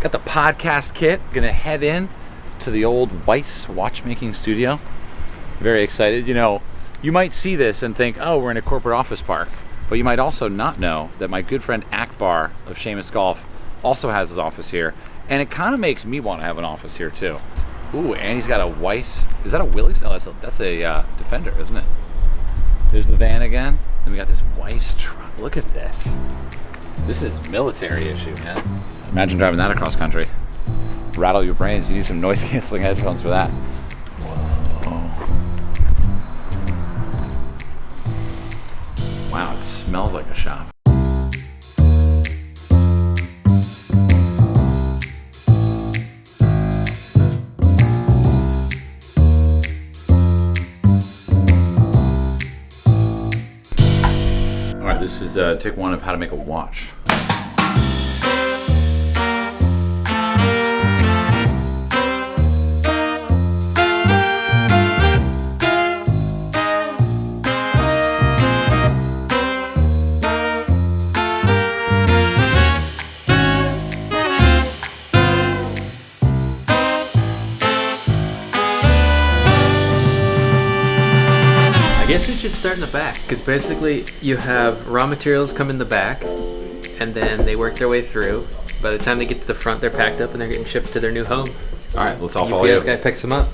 Got the podcast kit. Gonna head in to the old Weiss watchmaking studio. Very excited. You know, you might see this and think, oh, we're in a corporate office park. But you might also not know that my good friend Akbar of Seamus Golf also has his office here. And it kind of makes me want to have an office here too. Ooh, and he's got a Weiss. Is that a Willys? Oh, that's a Defender, isn't it? There's the van again. Then we got this Weiss truck. Look at this. This is military issue, man. Imagine driving that across country. Rattle your brains. You need some noise canceling headphones for that. Whoa. Wow, it smells like a shop. All right, this is take one of how to make a watch. I guess we should start in the back, because basically you have raw materials come in the back and then they work their way through. By the time they get to the front, they're packed up and they're getting shipped to their new home. All right, let's all follow you. UPS guy picks them up.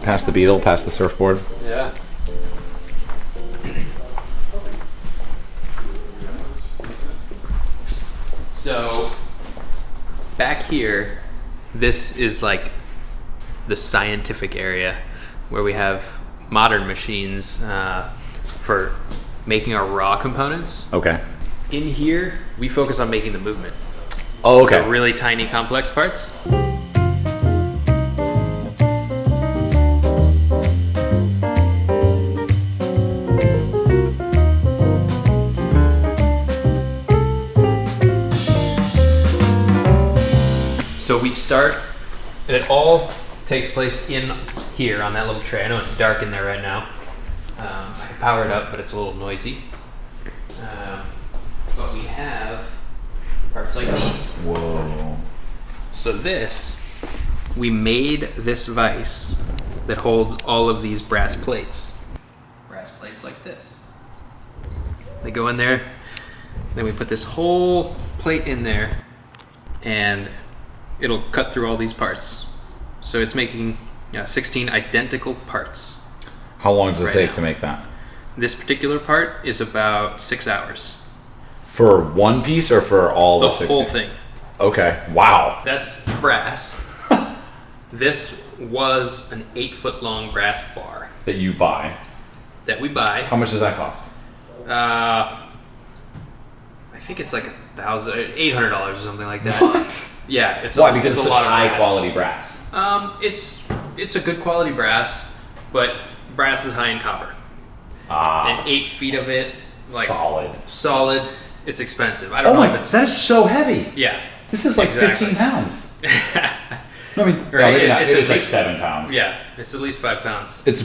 Past the Beetle, past the surfboard. Yeah. So back here, this is like the scientific area where we have modern machines for making our raw components. Okay. In here, we focus on making the movement. Oh, okay. The really tiny, complex parts. So we start, and it all takes place in here on that little tray. I know it's dark in there right now. I can power it up, but it's a little noisy. But we have parts like these. Whoa. So this, we made this vise that holds all of these brass plates. Brass plates like this. They go in there, then we put this whole plate in there, and it'll cut through all these parts. So it's making 16 identical parts. How long does it right take now. to make that? This particular part is about 6 hours. For one piece or for all The the 16? whole thing. Okay. Wow. That's brass. This was an 8-foot-long brass bar That you buy. that we buy. How much does that cost? I think it's like $800 or something like that. What? Yeah, it's Why? Because it's it's a lot of high brass. quality brass. It's a good quality brass, but brass is high in copper. And 8 feet of it, like solid. It's expensive. I don't know if it's. That is so heavy. Yeah. This is like Exactly. 15 pounds. No, I mean, Right, no, maybe not. it's It's at like least- 7 pounds. Yeah, it's at least 5 pounds. It's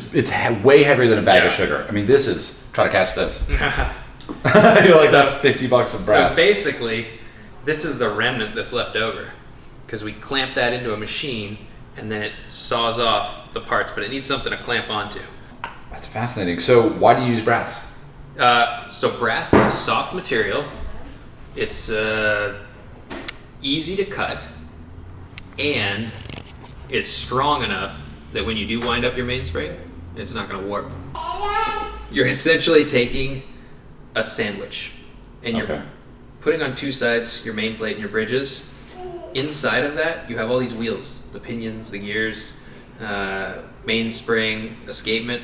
way heavier than a bag of Yeah. sugar. I mean, this is, try to catch this. You're like, that's $50 of brass. So basically, this is the remnant that's left over, because we clamp that into a machine and then it saws off the parts, but it needs something to clamp onto. That's fascinating. So why do you use brass? So brass is a soft material. It's easy to cut, and it's strong enough that when you do wind up your mainspring, it's not going to warp. You're essentially taking a sandwich, and you're Okay. putting on two sides your main plate and your bridges. Inside of that, you have all these wheels, the pinions, the gears, mainspring, escapement,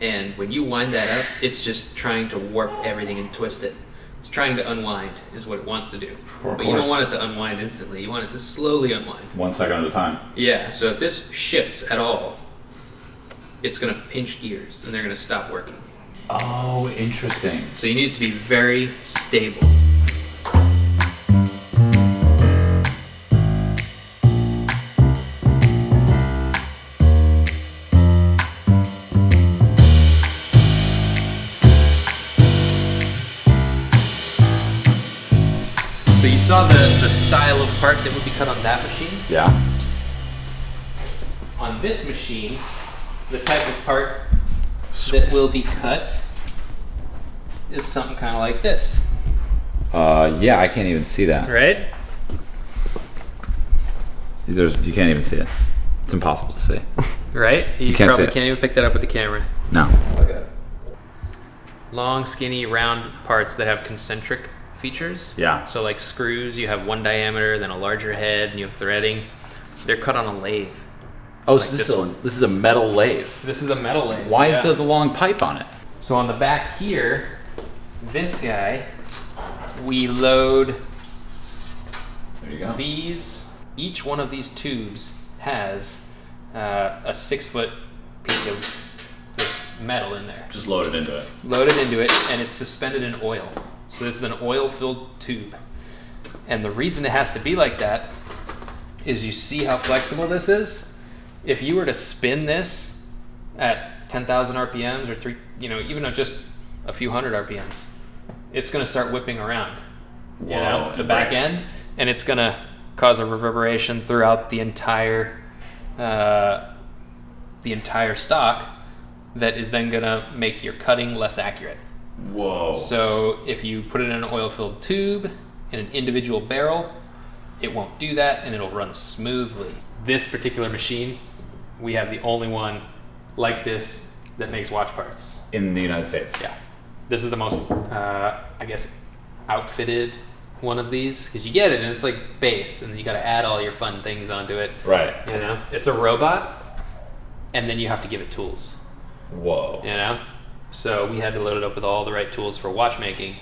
and when you wind that up, it's just trying to warp everything and twist it. It's trying to unwind is what it wants to do. Of But you don't course. want it to unwind instantly. You want it to slowly unwind. 1 second at a time. Yeah, so if this shifts at all, it's going to pinch gears and they're going to stop working. Oh, interesting. So you need it to be very stable. So you saw the style of part that would be cut on that machine? Yeah. On this machine, the type of part that will be cut is something kind of like this. Yeah, I can't even see that. Right? You can't even see it. It's impossible to see. Right? You can't probably see it. can't even pick that up with the camera. No. Okay. Long, skinny, round parts that have concentric features. Yeah. So like screws, you have one diameter, then a larger head, and you have threading. They're cut on a lathe. Oh, Like so this one. this is a metal lathe. This is a metal lathe. Why yeah. is there the long pipe on it? So on the back here, this guy, we load There you go. these. Each one of these tubes has a 6-foot piece of this metal in there. Just load it into it. Loaded into it, and it's suspended in oil. So this is an oil-filled tube. And the reason it has to be like that is you see how flexible this is? If you were to spin this at 10,000 RPMs or even at just a few hundred RPMs, it's going to start whipping around. The back end, and it's going to cause a reverberation throughout the entire stock that is then going to make your cutting less accurate. Whoa. So if you put it in an oil-filled tube in an individual barrel, it won't do that, and it'll run smoothly. This particular machine, we have the only one like this that makes watch parts. In the United States. Yeah. This is the most, outfitted one of these, because you get it and it's like base, and then you got to add all your fun things onto it. Right. It's a robot, and then you have to give it tools. Whoa. So we had to load it up with all the right tools for watchmaking,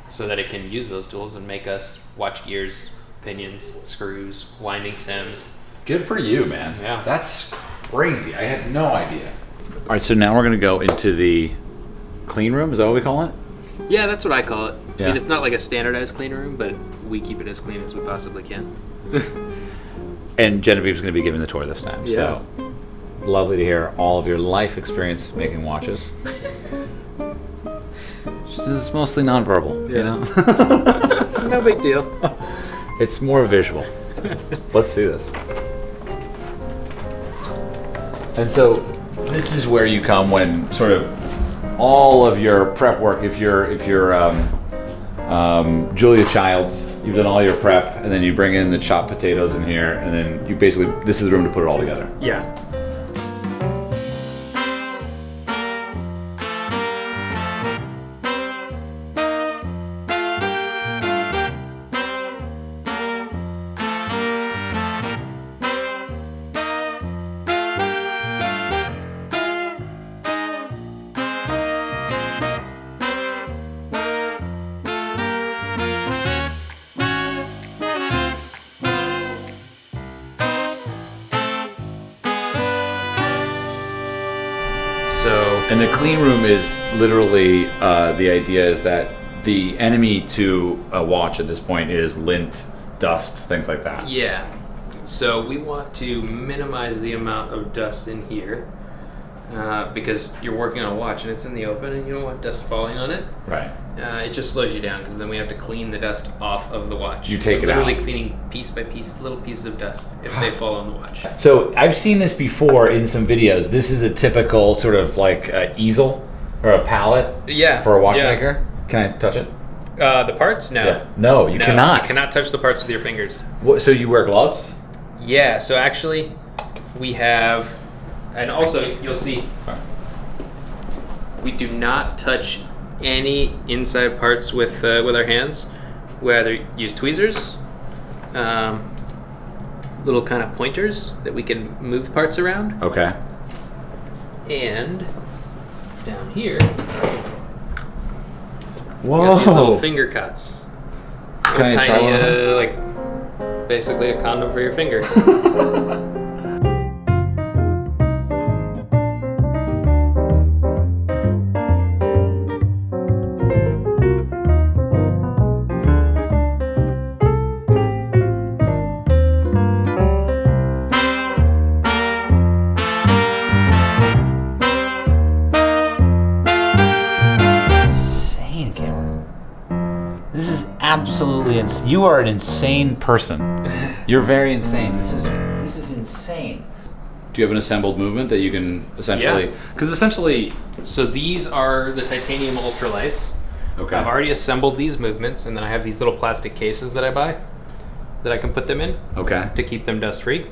so that it can use those tools and make us watch gears, pinions, screws, winding stems. Good for you, man. Yeah. That's crazy. I had no idea. All right, so now we're going to go into the clean room. Is that what we call it? Yeah, that's what I call it. Yeah. I mean, it's not like a standardized clean room, but we keep it as clean as we possibly can. And Genevieve's going to be giving the tour this time. Yeah. So lovely to hear all of your life experience making watches. It's mostly nonverbal, you know? No big deal. It's more visual. Let's do this. And so this is where you come when sort of all of your prep work, if you're Julia Childs, you've done all your prep, and then you bring in the chopped potatoes in here, and then you basically, this is the room to put it all together. Yeah. And the clean room is literally, the idea is that the enemy to a watch at this point is lint, dust, things like that. Yeah. So we want to minimize the amount of dust in here, because you're working on a watch and it's in the open and you don't want dust falling on it. Right. It just slows you down, because then we have to clean the dust off of the watch. You take it out. Literally cleaning piece by piece, little pieces of dust if they fall on the watch. So I've seen this before in some videos. This is a typical sort of like easel or a palette for a watchmaker. Yeah. Can I touch it? The parts? No. Yeah. No, you cannot. You cannot touch the parts with your fingers. What, so you wear gloves? Yeah, so actually we have, and also you'll see, we do not touch any inside parts with our hands. We either use tweezers, little kind of pointers that we can move parts around. Okay. And down here, whoa, we got these little finger cuts. Can I try one? Like basically a condom for your finger. Absolutely you are an insane person. You're very insane. This is insane. Do you have an assembled movement that you can essentially? Because essentially, so these are the titanium ultralights. Okay. I've already assembled these movements, and then I have these little plastic cases that I buy that I can put them in. Okay. To keep them dust free.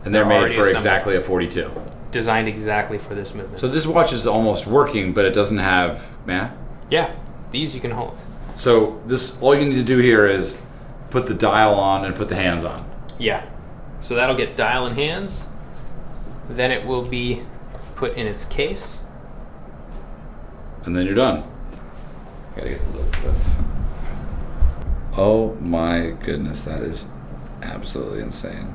And they're made for exactly a 42. Designed exactly for this movement. So this watch is almost working, but it doesn't have Yeah, these you can hold. So this, all you need to do here is put the dial on and put the hands on. Yeah. So that'll get dial and hands. Then it will be put in its case. And then you're done. Gotta get a look at this. Oh my goodness, that is absolutely insane.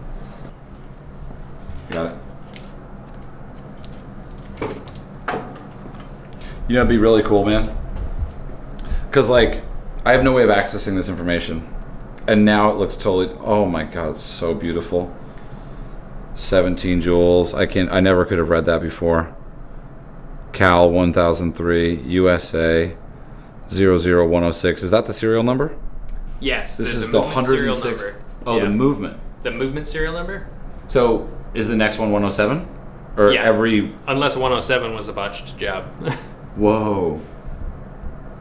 Got it. You know, it'd be really cool, man. Because, like, I have no way of accessing this information. And now it looks totally, oh my God, it's so beautiful. 17 joules. I never could have read that before. Cal 1003, USA 00106. Is that the serial number? Yes. This is the 106th. Oh, yeah. The movement. The movement serial number? So, is the next one 107? Or every... Unless 107 was a botched job. Whoa.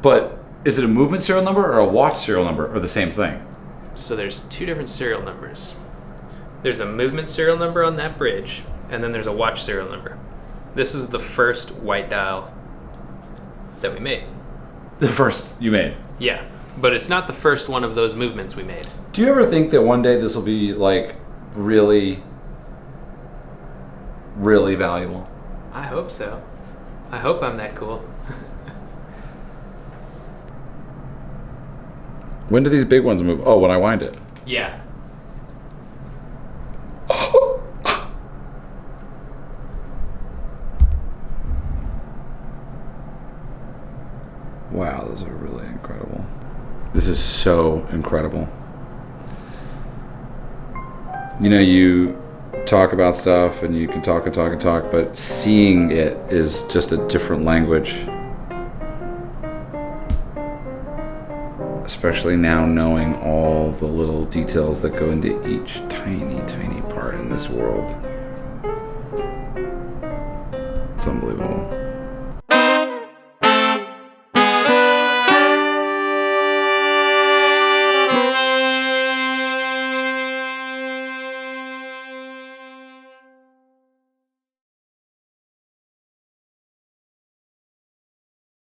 But is it a movement serial number or a watch serial number, or the same thing? So there's two different serial numbers. There's a movement serial number on that bridge, and then there's a watch serial number. This is the first white dial that we made. The first you made? Yeah, but it's not the first one of those movements we made. Do you ever think that one day this will be, like, really, really valuable? I hope so. I hope I'm that cool. When do these big ones move? Oh, when I wind it. Yeah. Wow, those are really incredible. This is so incredible. You know, you talk about stuff and you can talk and talk and talk, but seeing it is just a different language. Especially now knowing all the little details that go into each tiny, tiny part in this world.